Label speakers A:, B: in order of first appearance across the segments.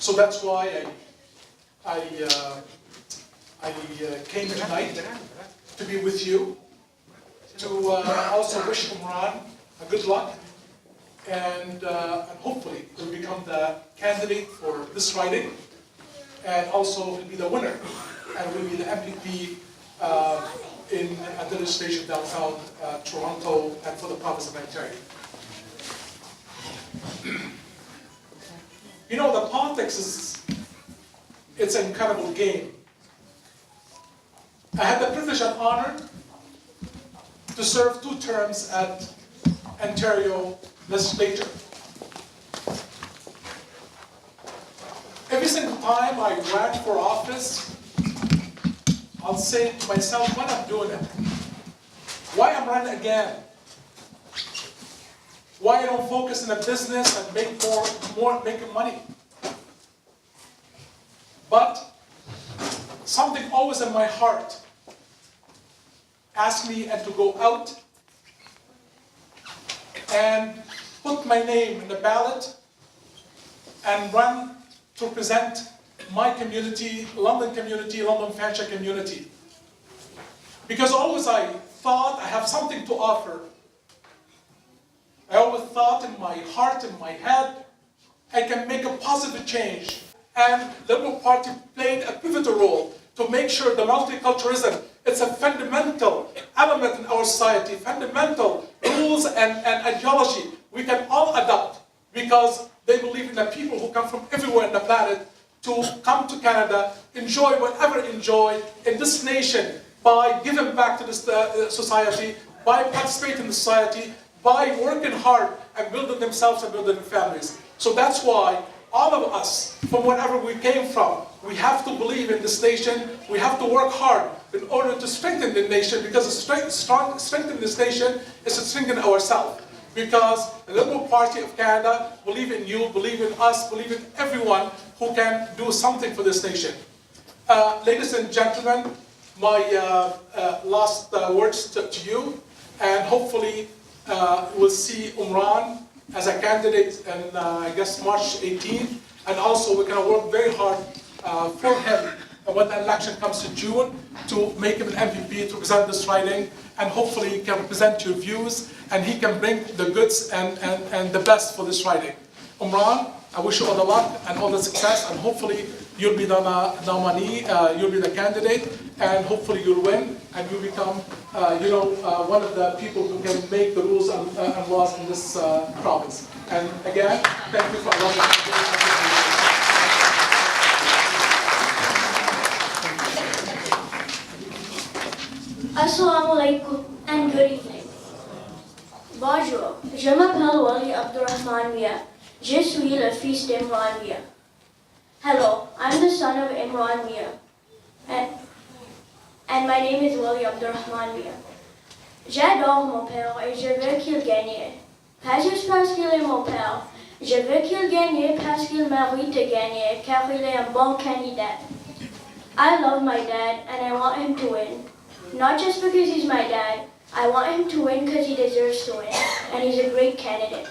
A: So that's why I came tonight to be with you, to also wish Imran a good luck, and hopefully will become the candidate for this riding, and also will be the winner, and will be the MPP in the legislation downtown Toronto and for the province of Ontario. You know, the politics it's an incredible game. I had the privilege and honor to serve 2 terms at Ontario legislature. Every single time I ran for office, I'll say to myself, what I'm doing it? Why I'm running again? Why I don't focus in the business and make more making money? But something always in my heart asked me and to go out and put my name in the ballot and run to represent my community, London Fanshawe community. Because always I thought I have something to offer. I always thought in my heart, in my head, I can make a positive change. And the Liberal Party played a pivotal role to make sure the multiculturalism, it's a fundamental element in our society, fundamental rules and ideology we can all adopt, because they believe in the people who come from everywhere on the planet to come to Canada, enjoy whatever enjoy in this nation by giving back to this society, by participating in the society, by working hard and building themselves and building their families. So that's why all of us, from wherever we came from, we have to believe in this nation, we have to work hard in order to strengthen the nation, because strengthening this nation is to strengthen ourselves. Because the Liberal Party of Canada believe in you, believe in us, believe in everyone who can do something for this nation. Ladies and gentlemen, my last words to you, and hopefully we'll see Imran as a candidate in, I guess, March 18, and also we're going to work very hard for him when the election comes to June to make him an MPP to present this riding, and hopefully he can present your views and he can bring the goods and the best for this riding. Imran, I wish you all the luck and all the success, and hopefully you'll be the nominee, you'll be the candidate, and hopefully you'll win and you become one of the people who can make the rules and laws in this province. And again, thank you for allowing me to do this.
B: Assalamu alaikum and good evening. Bonjour, je m'appelle Wali Abdurrahman Mian. Je suis le fils d'Imran Mian. Hello, I'm the son of Imran Mian. And my name is Wali Abdurrahman Mian. J'adore mon père et je veux qu'il gagne. Pas juste parce qu'il est mon père. Je veux qu'il gagne parce qu'il mérite de gagner, car il est un bon candidat. I love my dad and I want him to win. Not just because he's my dad, I want him to win because he deserves to win, and he's a great candidate.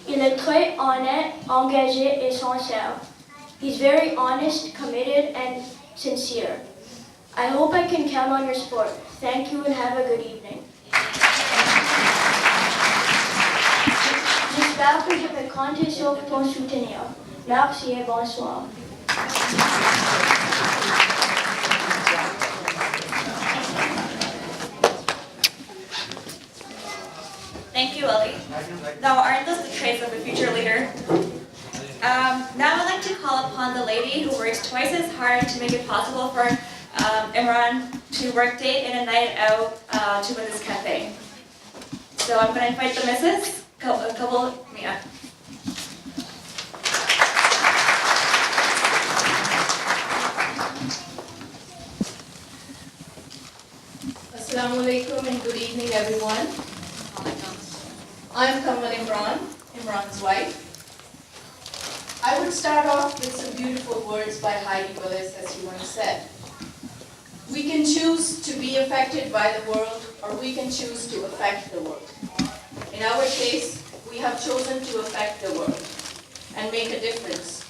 B: Il est très honnête, engagé et sincere. He's very honest, committed, and sincere. I hope I can count on your support. Thank you and have a good evening. J'espère que je peux compter sur ton soutenir. Merci et bonsoir.
C: Thank you, Ellie. Now, aren't those the traits of a future leader? Now I'd like to call upon the lady who works twice as hard to make it possible for Imran to work day in and night out to win this campaign. So I'm going to invite the missus, couple Mia.
D: Assalamu alaikum and good evening, everyone. I'm Imran, Imran's wife. I would start off with some beautiful words by Heidi Willis, as she once said. We can choose to be affected by the world, or we can choose to affect the world. In our case, we have chosen to affect the world and make a difference.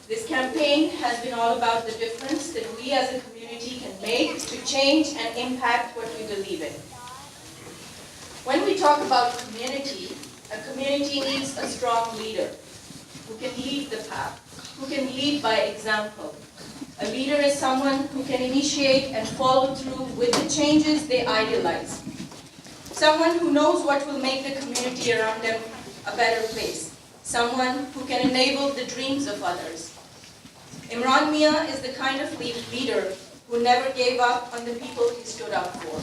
D: This campaign has been all about the difference that we as a community can make to change and impact what we believe in. When we talk about community, a community needs a strong leader who can lead the path, who can lead by example. A leader is someone who can initiate and follow through with the changes they idealize. Someone who knows what will make the community around them a better place. Someone who can enable the dreams of others. Imran Mian is the kind of leader who never gave up on the people he stood up for.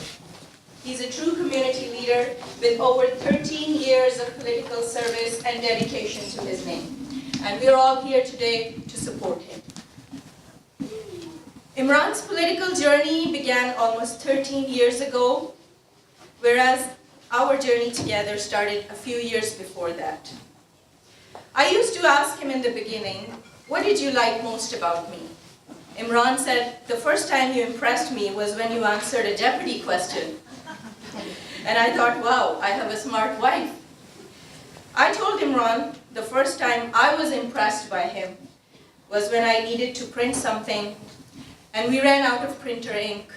D: He's a true community leader with over 13 years of political service and dedication to his name. And we're all here today to support him. Imran's political journey began almost 13 years ago, whereas our journey together started a few years before that. I used to ask him in the beginning, what did you like most about me? Imran said, the first time you impressed me was when you answered a Jeopardy question. And I thought, wow, I have a smart wife. I told Imran the first time I was impressed by him was when I needed to print something and we ran out of printer ink.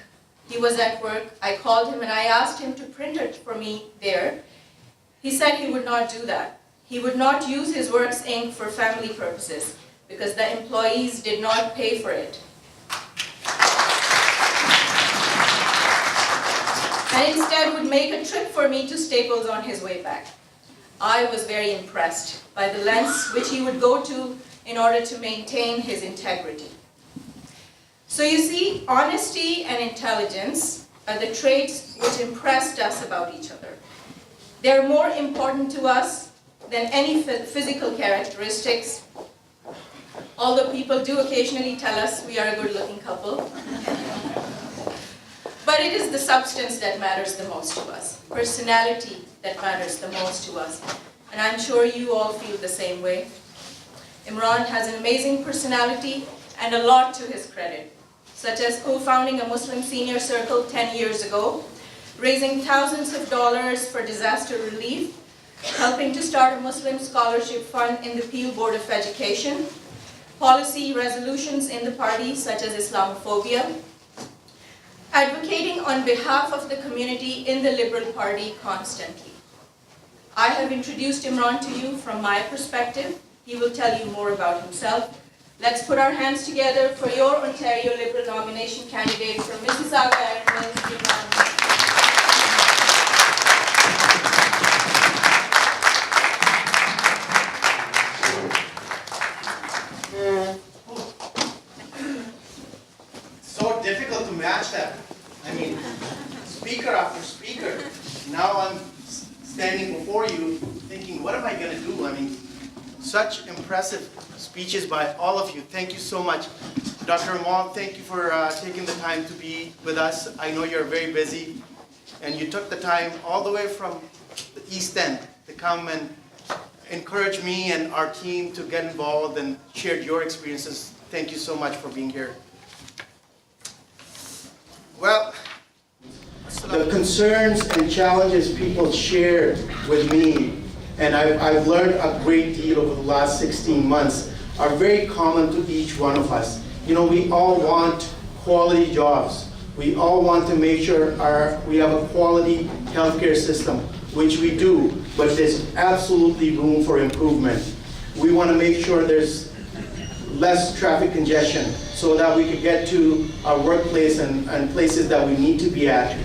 D: He was at work. I called him and I asked him to print it for me there. He said he would not do that. He would not use his work's ink for family purposes because the employees did not pay for it. And instead would make a trip for me to Staples on his way back. I was very impressed by the lengths which he would go to in order to maintain his integrity. So you see, honesty and intelligence are the traits which impressed us about each other. They're more important to us than any physical characteristics, although people do occasionally tell us we are a good-looking couple. But it is the substance that matters the most to us, personality that matters the most to us. And I'm sure you all feel the same way. Imran has an amazing personality and a lot to his credit, such as co-founding a Muslim senior circle 10 years ago, raising thousands of dollars for disaster relief, helping to start a Muslim scholarship fund in the Peel Board of Education, policy resolutions in the party such as Islamophobia, advocating on behalf of the community in the Liberal Party constantly. I have introduced Imran to you from my perspective. He will tell you more about himself. Let's put our hands together for your Ontario Liberal nomination candidate from Mississauga, Imran.
E: So difficult to match that. I mean, speaker after speaker. Now I'm standing before you thinking, what am I going to do? I mean, such impressive speeches by all of you. Thank you so much. Dr. Imran, thank you for taking the time to be with us. I know you're very busy, and you took the time all the way from the East End to come and encourage me and our team to get involved and share your experiences. Thank you so much for being here. Well, the concerns and challenges people share with me, and I've learned a great deal over the last 16 months, are very common to each one of us. You know, we all want quality jobs. We all want to make sure we have a quality healthcare system, which we do, but there's absolutely room for improvement. We want to make sure there's less traffic congestion so that we could get to our workplace and places that we need to be at.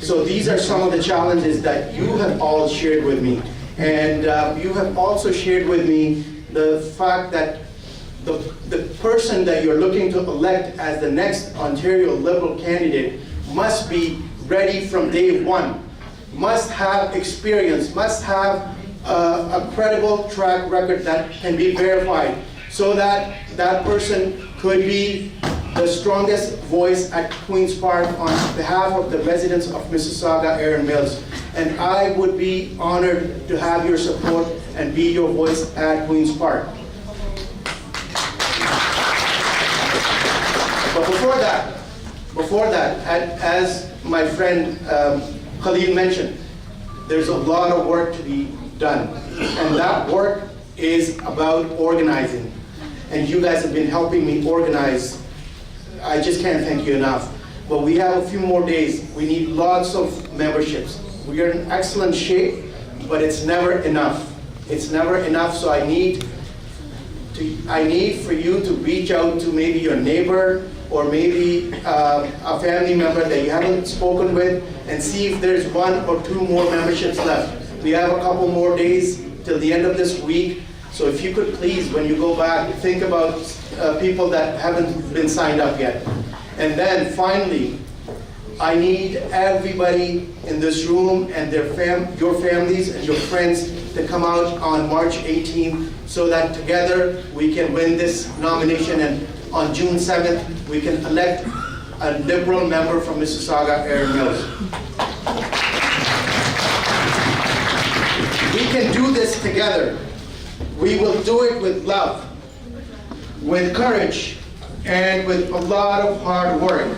E: So these are some of the challenges that you have all shared with me. And you have also shared with me the fact that the person that you're looking to elect as the next Ontario Liberal candidate must be ready from day one, must have experience, must have a credible track record that can be verified, so that that person could be the strongest voice at Queen's Park on behalf of the residents of Mississauga, Erin Mills. And I would be honored to have your support and be your voice at Queen's Park. But before that, as my friend Khalil mentioned, there's a lot of work to be done. And that work is about organizing. And you guys have been helping me organize. I just can't thank you enough. But we have a few more days. We need lots of memberships. We are in excellent shape, but it's never enough. It's never enough, so I need for you to reach out to maybe your neighbor or maybe a family member that you haven't spoken with and see if there's 1 or 2 more memberships left. We have a couple more days till the end of this week. So if you could please, when you go back, think about people that haven't been signed up yet. And then finally, I need everybody in this room and your families and your friends to come out on March 18th so that together we can win this nomination, and on June 7th we can elect a Liberal member from Mississauga Erin Mills. We can do this together. We will do it with love, with courage, and with a lot of hard work.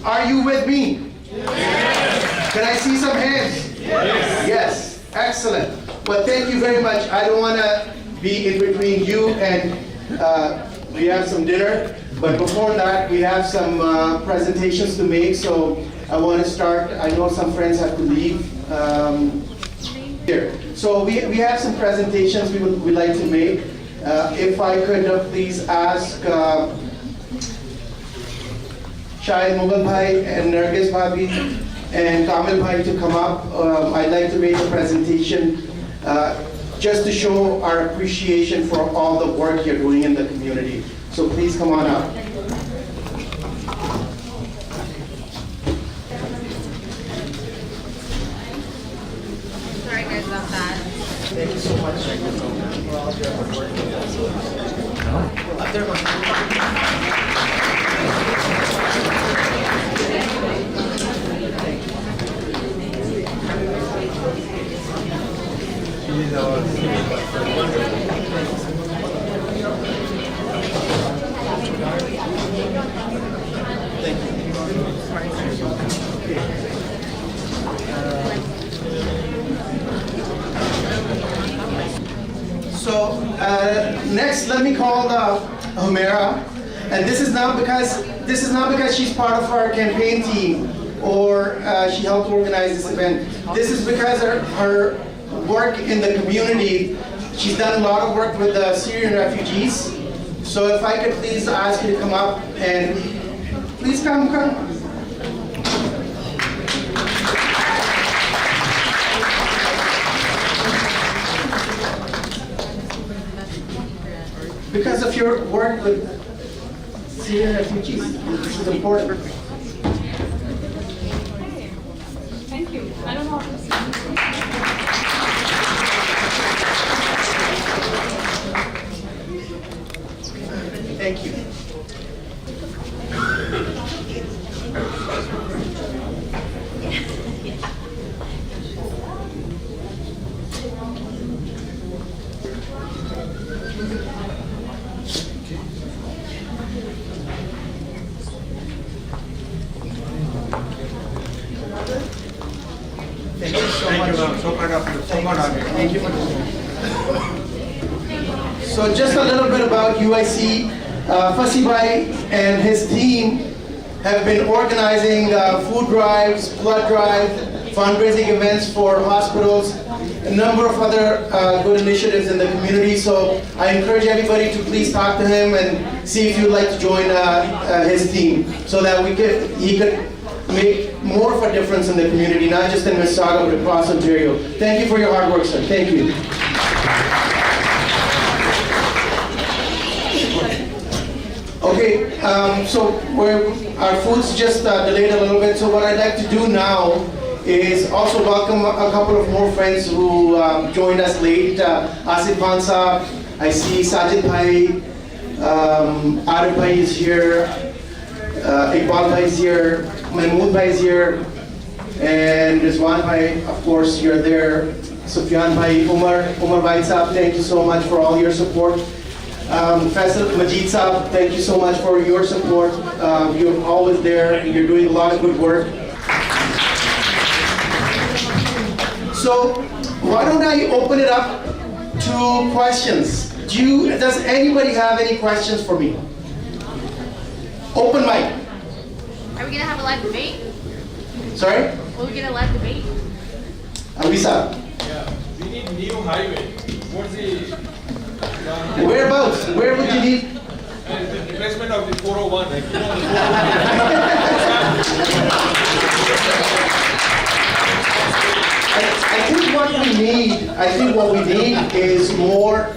E: Are you with me? Yes. Can I see some hands? Yes. Yes. Excellent. Well, thank you very much. I don't want to be in between you and we have some dinner. But before that, we have some presentations to make. So I want to start. I know some friends have to leave here. So we have some presentations we'd like to make. If I could please ask Shahid Mughal Bhai and Nargis Bhabi and Kamil Bhai to come up. I'd like to make a presentation just to show our appreciation for all the work you're doing in the community. So please come on up.
C: Sorry guys about that.
E: Thank you so much for all your hard So next, let me call Humera, and this is not because she's part of our campaign team or she helped organize this event. This is because her work in the community. She's done a lot of work with the Syrian refugees. So if I could please ask you to come up and please come. Because of your work with Syrian refugees, this is important.
F: Thank you. I don't know.
E: Thank you. Thank you so much. Thank you for this. So just a little bit about UIC. Fasi Bhai and his team have been organizing food drives, blood drive, fundraising events for hospitals, a number of other good initiatives in the community. So I encourage everybody to please talk to him and see if you'd like to join his team so that he could make more of a difference in the community, not just in Mississauga, but across Ontario. Thank you for your hard work, sir. Thank you. Okay, so our food's just delayed a little bit, so what I'd like to do now is also welcome a couple of more friends who joined us late. Asif Pansa, I see Sajid Bhai, Arif Bhai is here, Iqbal Bhai is here, Mahmood Bhai is here, and Rizwan Bhai, of course, you're there. Sufyan Bhai, Umar Bhai Saab, thank you so much for all your support. Faisal Majid Saab, thank you so much for your support. You're always there, and you're doing a lot of good work. So why don't I open it up to questions? Does anybody have any questions for me? Open mic.
F: Are we gonna have a live debate?
E: Sorry?
F: Will we get a live debate?
E: Alisa.
G: Yeah, we need new highway. What's the
E: Whereabouts? Where would you need?
G: the replacement of the 401? Like, you know, the 401.
E: I think what we need is more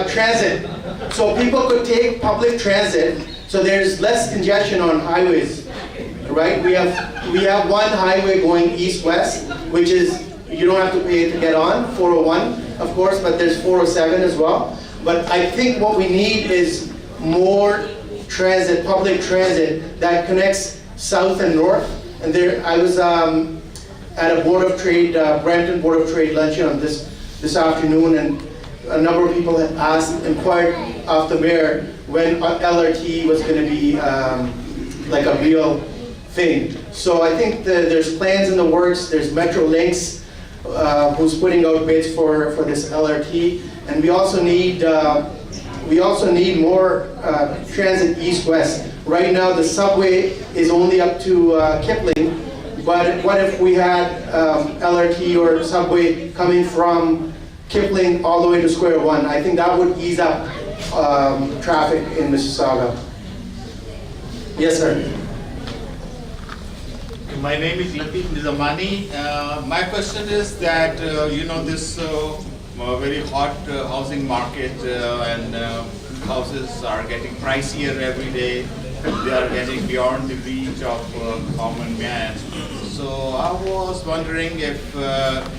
E: transit. So people could take public transit, so there's less congestion on highways, right? We have one highway going east-west, which is, you don't have to pay to get on, 401, of course, but there's 407 as well. But I think what we need is more transit, public transit that connects south and north. And there, I was at a Board of Trade, Brampton Board of Trade luncheon this afternoon, and a number of people had inquired of the mayor when LRT was going to be like a real thing. So I think there's plans in the works. There's Metrolinx who's putting out bids for this LRT, and we also need more transit east-west. Right now, the subway is only up to Kipling, but what if we had LRT or subway coming from Kipling all the way to Square One? I think that would ease up traffic in Mississauga. Yes, sir.
H: My name is Latif Nizamani. My question is that, this very hot housing market and houses are getting pricier every day. They are getting beyond the reach of common man. So I was wondering if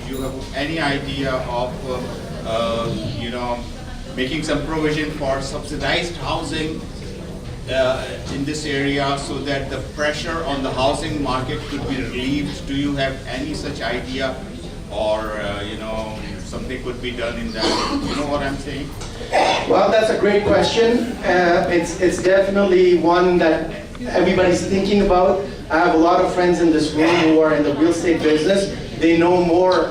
H: you have any idea of, making some provision for subsidized housing in this area so that the pressure on the housing market could be relieved. Do you have any such idea, or something could be done in that? You know what I'm saying?
E: Well, that's a great question. It's definitely one that everybody's thinking about. I have a lot of friends in this room who are in the real estate business. They know more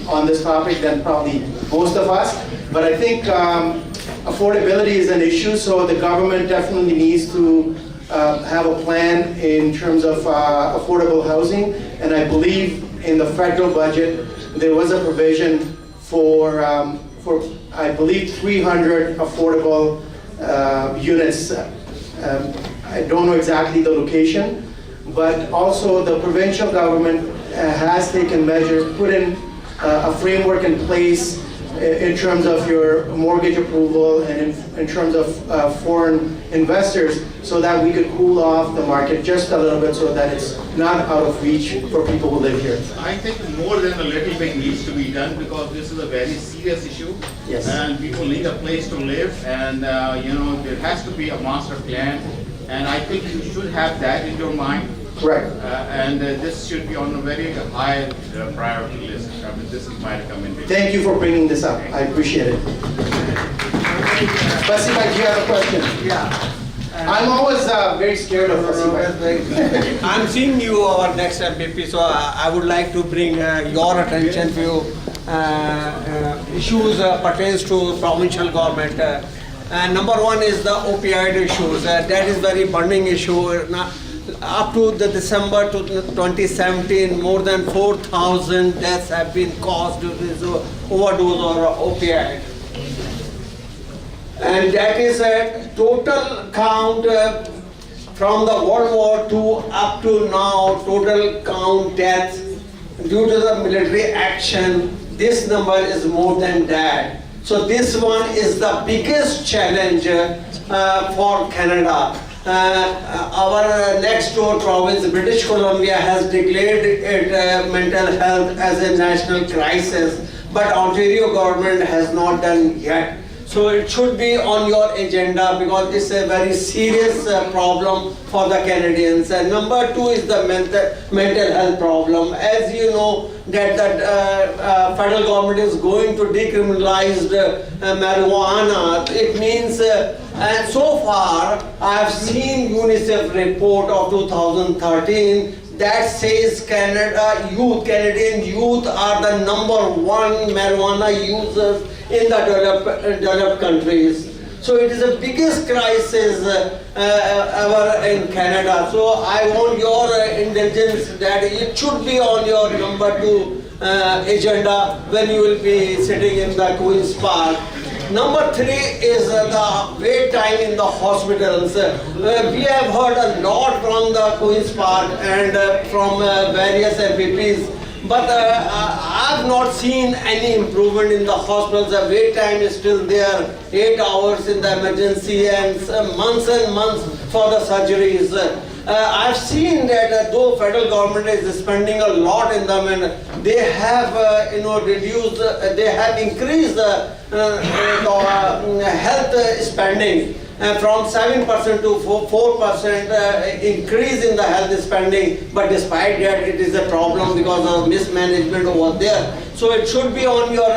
E: on this topic than probably most of us. But I think affordability is an issue, so the government definitely needs to have a plan in terms of affordable housing. And I believe in the federal budget, there was a provision for I believe 300 affordable units. I don't know exactly the location, but also the provincial government has taken measures, put in a framework in place in terms of your mortgage approval and in terms of foreign investors, so that we could cool off the market just a little bit so that it's not out of reach for people who live here.
H: I think more than a little bit needs to be done, because this is a very serious issue.
E: Yes.
H: And people need a place to live, and there has to be a master plan, and I think you should have that in your mind.
E: Correct.
H: And this should be on a very high priority list. I mean, this is my recommendation.
E: Thank you for bringing this up. I appreciate it. Fasima, do you have a question?
I: Yeah.
E: I'm always very scared of Fasima.
I: I'm seeing you our next MPP, so I would like to bring your attention to issues pertains to provincial government. Number one is the opioid issues. That is very burning issue. Up to the December 2017, more than 4,000 deaths have been caused due to this overdose or opioid. And that is a total count from the World War II up to now, total count deaths due to the military action. This number is more than that. So this one is the biggest challenge for Canada. Our next door province, British Columbia, has declared it mental health as a national crisis, but Ontario government has not done yet. So it should be on your agenda, because it's a very serious problem for the Canadians. And number two is the mental health problem. As you know, that the federal government is going to decriminalize marijuana. It means, and so far I have seen UNICEF report of 2013 that says Canadian youth are the #1 marijuana users in the developed countries. So it is the biggest crisis ever in Canada. So I want your indulgence that it should be on your #2 agenda when you will be sitting in the Queen's Park. #3 is the wait time in the hospitals. We have heard a lot from the Queen's Park and from various MPPs, but I've not seen any improvement in the hospitals. The wait time is still there, 8 hours in the emergency and months for the surgeries. I've seen that though federal government is spending a lot in them, and they have reduced, they have increased the health spending from 7% to 4% increase in the health spending, but despite that it is a problem because of mismanagement over there. So it should be on your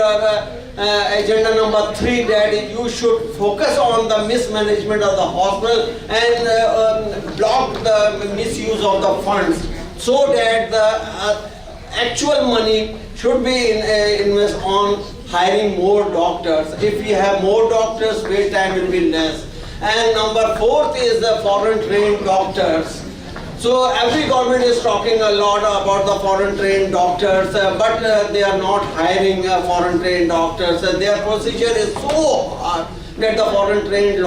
I: agenda #3 that you should focus on the mismanagement of the hospital and block the misuse of the funds so that the actual money should be invested on hiring more doctors. If we have more doctors, wait time will be less. And #4 is the foreign trained doctors. So every government is talking a lot about the foreign trained doctors, but they are not hiring foreign trained doctors. Their procedure is so hard that the foreign trained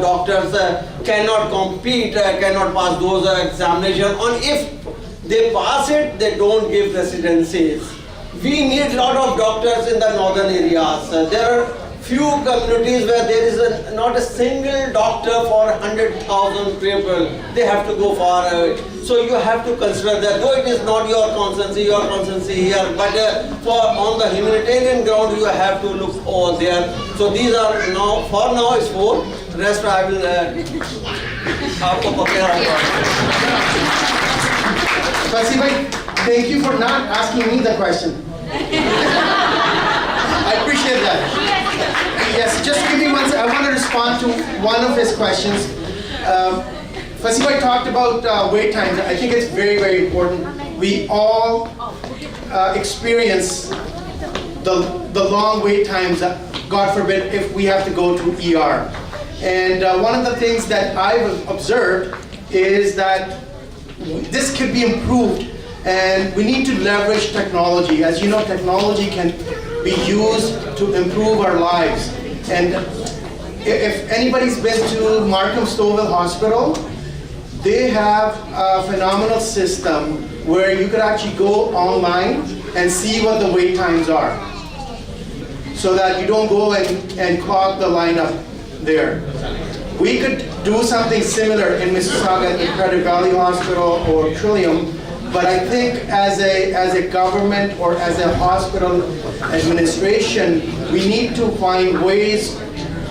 I: doctors cannot compete, cannot pass those examinations. And if they pass it, they don't give residencies. We need a lot of doctors in the northern areas. There are few communities where there is not a single doctor for 100,000 people. They have to go far away. So you have to consider that, though it is not your constancy here, but on the humanitarian ground you have to look over there. So these are now, for now it's 4. Rest I will aapko pakera.
E: Thank you for not asking me the question. I appreciate that. Yes, just give me one second. I want to respond to one of his questions. Fasibai talked about wait times. I think it's very, very important. We all experience the long wait times, God forbid, if we have to go to ER. And one of the things that I've observed is that this could be improved, and we need to leverage technology. As you know, technology can be used to improve our lives. And if anybody's been to Markham Stouffville Hospital, they have a phenomenal system where you could actually go online and see what the wait times are, so that you don't go and clog the lineup there. We could do something similar in Mississauga at the Credit Valley Hospital or Trillium, but I think as a government or as a hospital administration, we need to find ways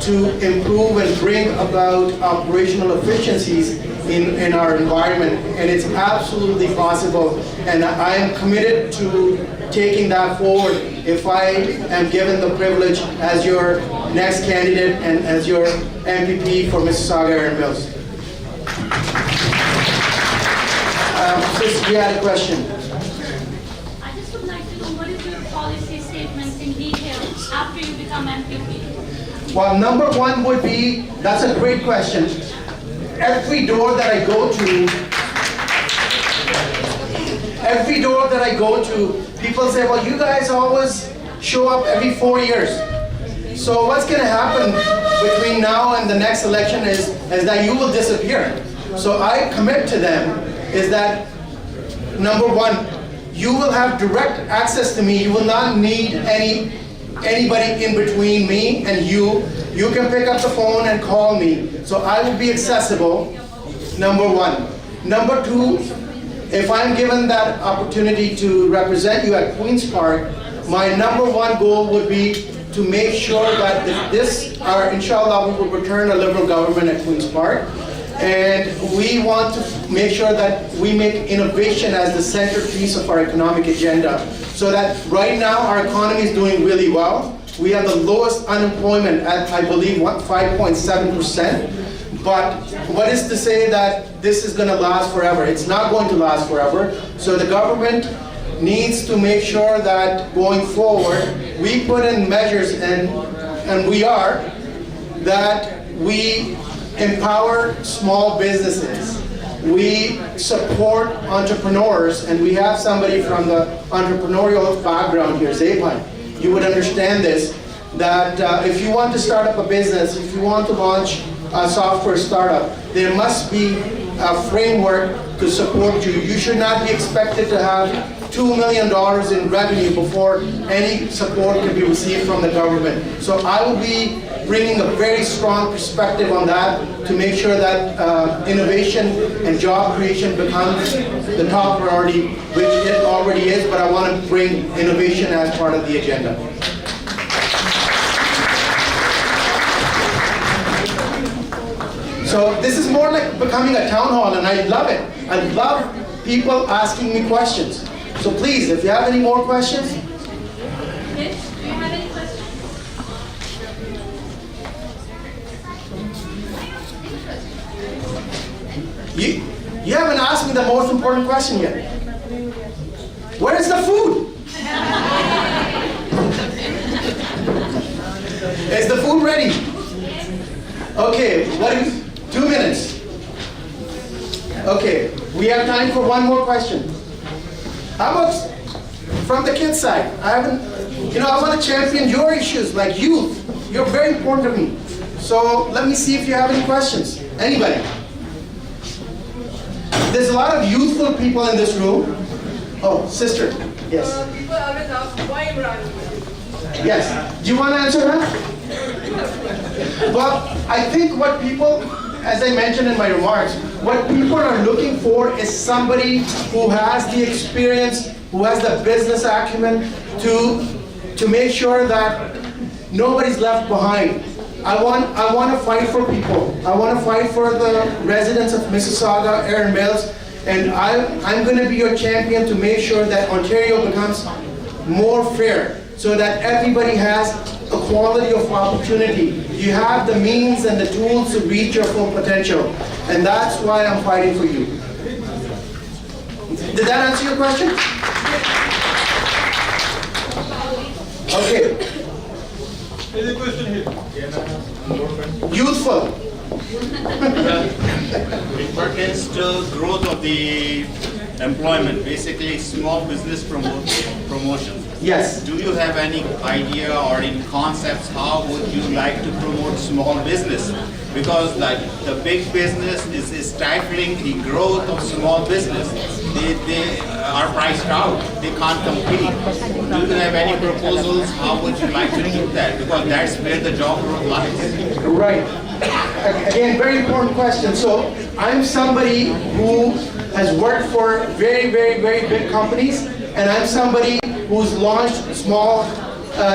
E: to improve and bring about operational efficiencies in our environment, and it's absolutely possible, and I am committed to taking that forward if I am given the privilege as your next candidate and as your MPP for Mississauga Erin Mills. Sis, you had a question.
F: I just would like to know, what is your policy statements in detail after you become MPP?
E: Well, #1 would be, that's a great question. Every door that I go to, people say, well, you guys always show up every 4 years. So what's going to happen between now and the next election is that you will disappear. So I commit to them is that, #1, you will have direct access to me. You will not need anybody in between me and you. You can pick up the phone and call me. So I will be accessible, #1. #2, if I'm given that opportunity to represent you at Queen's Park, my #1 goal would be to make sure that inshallah, we will return a Liberal government at Queen's Park. And we want to make sure that we make innovation as the centerpiece of our economic agenda. So that right now our economy is doing really well. We have the lowest unemployment at, I believe, 5.7%. But what is to say that this is going to last forever? It's not going to last forever. So the government needs to make sure that going forward, we put in measures, and we are, that we empower small businesses. We support entrepreneurs, and we have somebody from the entrepreneurial background here, Zaypan. You would understand this, that if you want to start up a business, if you want to launch a software startup, there must be a framework to support you. You should not be expected to have $2 million in revenue before any support can be received from the government. So I will be bringing a very strong perspective on that to make sure that innovation and job creation becomes the top priority, which it already is, but I want to bring innovation as part of the agenda. So this is more like becoming a town hall, and I love it. I love people asking me questions. So please, if you have any more questions.
F: Do you have any questions?
E: You haven't asked me the most important question yet. Where is the food? Is the food ready? Okay, what is 2 minutes? Okay, we have time for one more question. How about from the kids' side? I want to champion your issues, like youth. You're very important to me. So let me see if you have any questions. Anybody? There's a lot of youthful people in this room. Oh, sister. Yes.
D: People always ask, why Imran?
E: Yes. Do you want to answer that? Well, I think what people, as I mentioned in my remarks, what people are looking for is somebody who has the experience, who has the business acumen to make sure that nobody's left behind. I want to fight for people. I want to fight for the residents of Mississauga, Erin Mills, and I'm going to be your champion to make sure that Ontario becomes more fair, so that everybody has equality of opportunity. You have the means and the tools to reach your full potential, and that's why I'm fighting for you. Did that answer your question? Okay.
G: There's a question here.
E: Youthful.
H: It pertains to growth of the employment, basically small business promotion.
E: Yes.
H: Do you have any idea or any concepts how would you like to promote small business? Because like the big business is stifling the growth of small business. They are priced out. They can't compete. Do you have any proposals? How would you like to do that? Because that's where the job growth lies.
E: Right. Again, very important question. So I'm somebody who has worked for very, very, very big companies, and I'm somebody who's launched small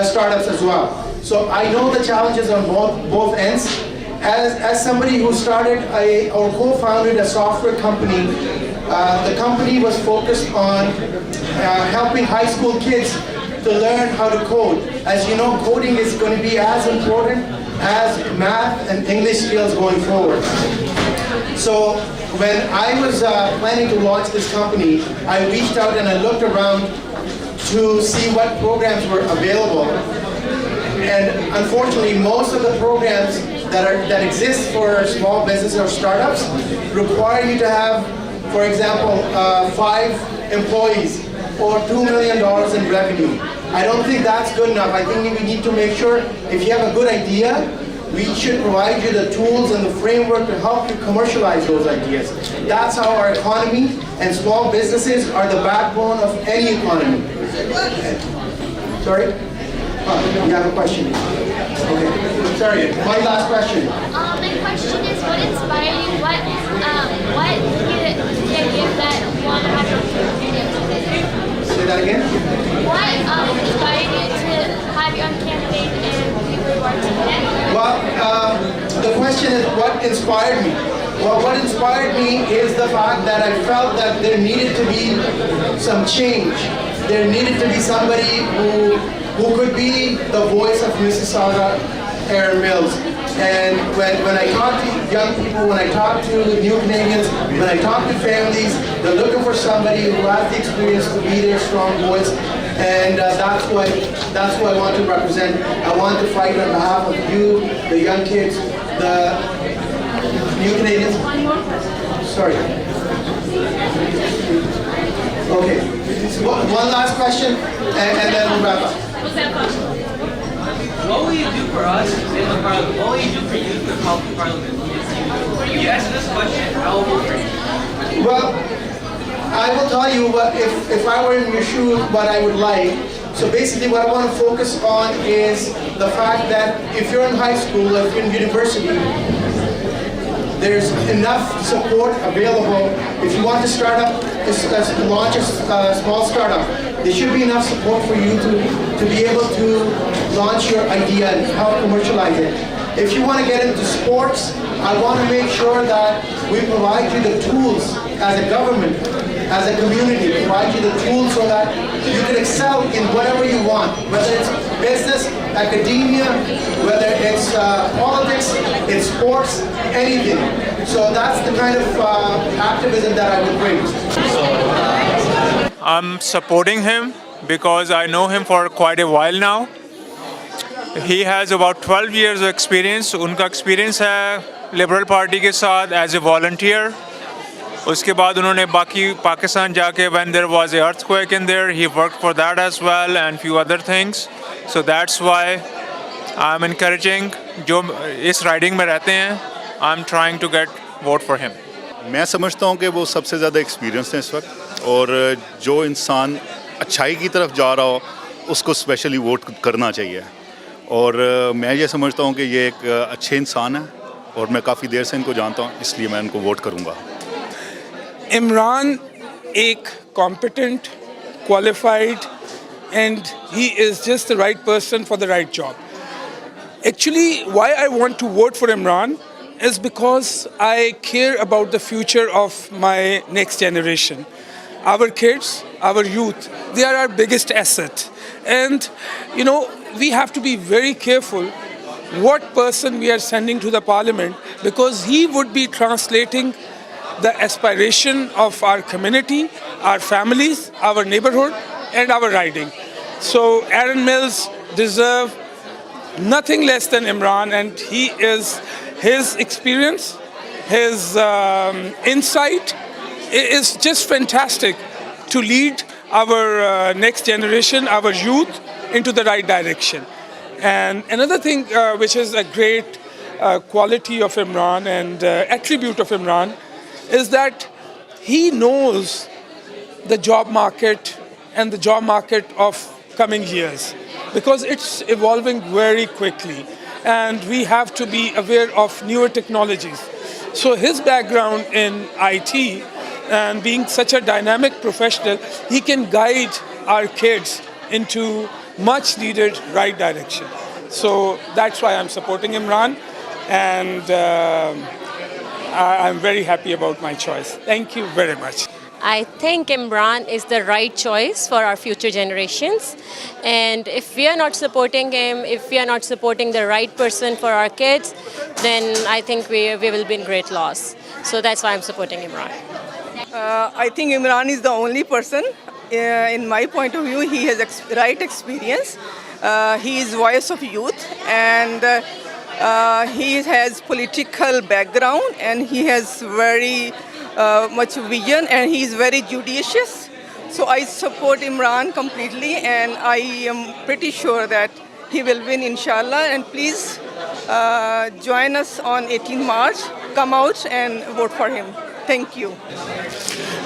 E: startups as well. So I know the challenges on both ends. As somebody who started or co-founded a software company, the company was focused on helping high school kids to learn how to code. As you know, coding is going to be as important as math and English skills going forward. So when I was planning to launch this company, I reached out and I looked around to see what programs were available. And unfortunately, most of the programs that exist for small businesses or startups require you to have, for example, 5 employees or $2 million in revenue. I don't think that's good enough. I think we need to make sure if you have a good idea, we should provide you the tools and the framework to help you commercialize those ideas. That's how our economy and small businesses are the backbone of any economy. Sorry? You have a question? Okay. Sorry, one last question.
J: My question is, what inspired you? What did you give that one have your
E: Say that again?
J: What inspired you to have your own campaign and be rewarded today?
E: Well, the question is what inspired me? Well, what inspired me is the fact that I felt that there needed to be some change. There needed to be somebody who could be the voice of Mississauga Aaron Mills. And when I talk to young people, when I talk to new Canadians, when I talk to families, they're looking for somebody who has the experience to be their strong voice. And that's what I want to represent. I want to fight on behalf of you, the young kids, the new Canadians. Sorry. Okay. One last question, and then we'll wrap up.
K: What will you do for us in the parliament? What will you do for youth in the parliament? If you answer this question, I will vote for you.
E: Well, I will tell you what, if I were in your shoes, what I would like. So basically what I want to focus on is the fact that if you're in high school, if you're in university, there's enough support available. If you want to start up, launch a small startup, there should be enough support for you to be able to launch your idea and help commercialize it. If you want to get into sports, I want to make sure that we provide you the tools as a government, as a community, provide you the tools so that you can excel in whatever you want, whether it's business, academia, whether it's politics, it's sports, anything. So that's the kind of activism that I would bring.
L: I'm supporting him because I know him for quite a while now. He has about 12 years of experience. उनका experience है Liberal Party के साथ as a volunteer. उसके बाद उन्होंने बाकी पाकिस्तान जाके when there was an earthquake in there, he worked for that as well and few other things. So that's why I'm encouraging जो इस riding में रहते हैं, I'm trying to get vote for him.
M: मैं समझता हूँ कि वो सबसे ज़्यादा एक्सपीरियंस है इस वक्त और जो इंसान अच्छाई की तरफ जा रहा हो उसको स्पेशली वोट करना चाहिए और मैं ये समझता हूँ कि ये एक अच्छे इंसान है और मैं काफ़ी देर से इनको जानता हूँ इसलिए मैं इनको वोट करूँगा.
N: Imran एक competent, qualified and he is just the right person for the right job. Actually, why I want to vote for Imran is because I care about the future of my next generation. Our kids, our youth, they are our biggest asset. And, you know, we have to be very careful what person we are sending to the parliament because he would be translating the aspiration of our community, our families, our neighborhood, and our riding. So Aaron Mills deserves nothing less than Imran, and his experience, his insight is just fantastic to lead our next generation, our youth, into the right direction. And another thing which is a great quality of Imran and attribute of Imran is that he knows the job market and the job market of coming years because it's evolving very quickly and we have to be aware of newer technologies. So his background in IT and being such a dynamic professional, he can guide our kids into much needed right direction. So that's why I'm supporting Imran and I'm very happy about my choice. Thank you very much.
O: I think Imran is the right choice for our future generations. And if we are not supporting him, if we are not supporting the right person for our kids, then I think we will be in great loss. So that's why I'm supporting Imran.
P: I think Imran is the only person, in my point of view, he has right experience. He is voice of youth and he has political background and he has very much vision and he is very judicious. So I support Imran completely and I am pretty sure that he will win inshallah and please join us on 18 March. Come out and vote for him. Thank you.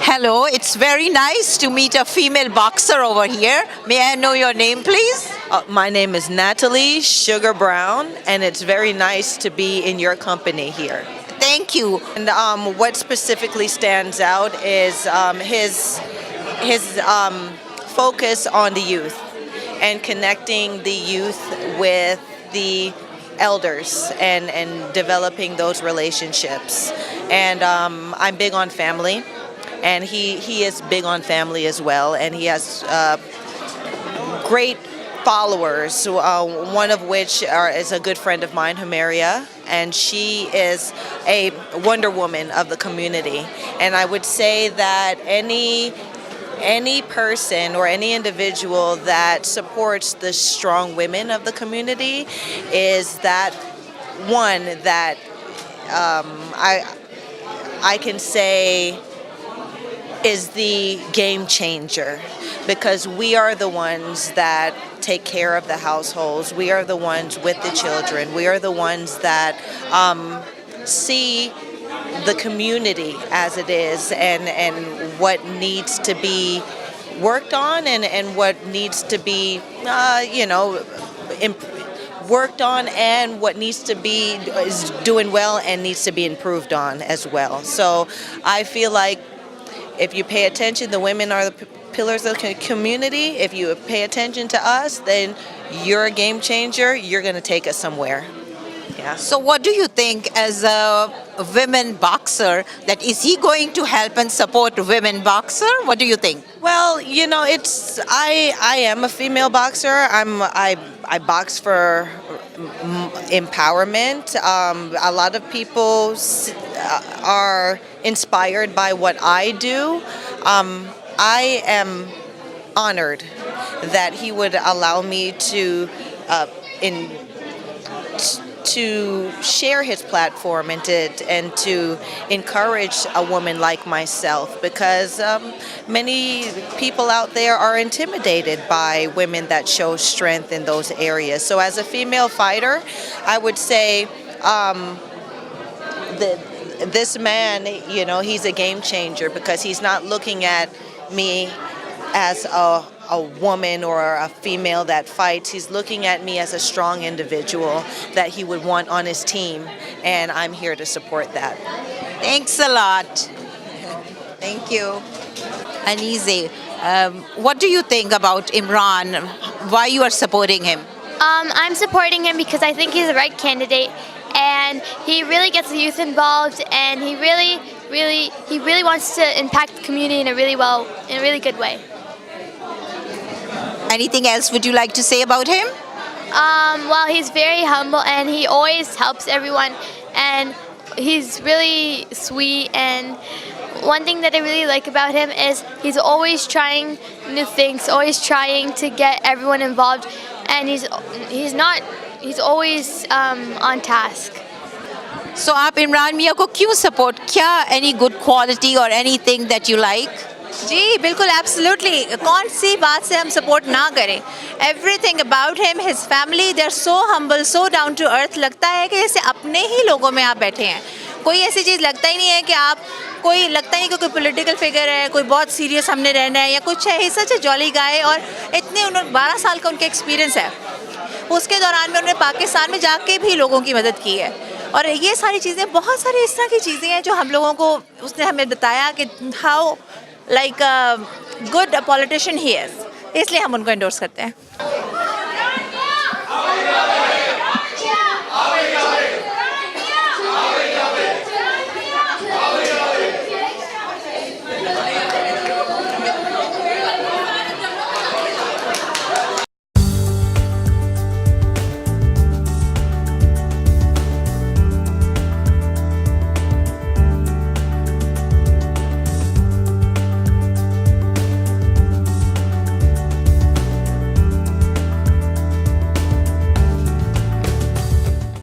Q: Hello, it's very nice to meet a female boxer over here. May I know your name, please?
R: My name is Natalie Sugar Brown, and it's very nice to be in your company here.
Q: Thank you.
R: And what specifically stands out is his focus on the youth and connecting the youth with the elders and developing those relationships. And I'm big on family, and he is big on family as well, and he has great followers, one of which is a good friend of mine, Humeria, and she is a Wonder Woman of the community. And I would say that any person or any individual that supports the strong women of the community is that one that I can say is the game changer, because we are the ones that take care of the households. We are the ones with the children. We are the ones that see the community as it is, and what needs to be worked on, and what needs to be, worked on, and what needs to be is doing well and needs to be improved on as well. So I feel like if you pay attention, the women are the pillars of the community. If you pay attention to us, then you're a game changer. You're going to take us somewhere. Yeah.
Q: So what do you think as a women boxer, that is he going to help and support women boxer? What do you think?
R: Well, it's I am a female boxer. I box for empowerment. A lot of people are inspired by what I do. I am honored that he would allow me to share his platform and to encourage a woman like myself, because many people out there are intimidated by women that show strength in those areas. So as a female fighter, I would say this man, he's a game changer, because he's not looking at me as a woman or a female that fights. He's looking at me as a strong individual that he would want on his team, and I'm here to support that.
Q: Thanks a lot. Thank you. Anize, what do you think about Imran? Why you are supporting him?
J: I'm supporting him because I think he's the right candidate, and he really gets the youth involved, and he really wants to impact the community in a really good way.
Q: Anything else would you like to say about him?
J: Well, he's very humble, and he always helps everyone, and he's really sweet. And one thing that I really like about him is he's always trying new things, always trying to get everyone involved, and he's always on task.
Q: So आप इमरान मियाँ को क्यों support? क्या any good quality or anything that you like?
S: जी बिल्कुल, absolutely. कौन सी बात से हम सपोर्ट ना करें? Everything about him, his family, they are so humble, so down to earth. लगता है कि जैसे अपने ही लोगों में आप बैठे हैं. कोई ऐसी चीज़ लगता ही नहीं है कि आप लगता ही नहीं कि कोई पॉलिटिकल फिगर है, कोई बहुत सीरियस हमने रहना है या कुछ है. ही सच ए जॉली गाय, और इतने 12 साल का उनका एक्सपीरियंस है. उसके दौरान में उन्होंने पाकिस्तान में जाके भी लोगों की मदद की है. और ये सारी चीज़ें, बहुत सारी इस तरह की चीज़ें हैं जो हम लोगों को उसने हमें बताया कि how like good politician he is. इसलिए हम उनको एंडोर्स करते हैं.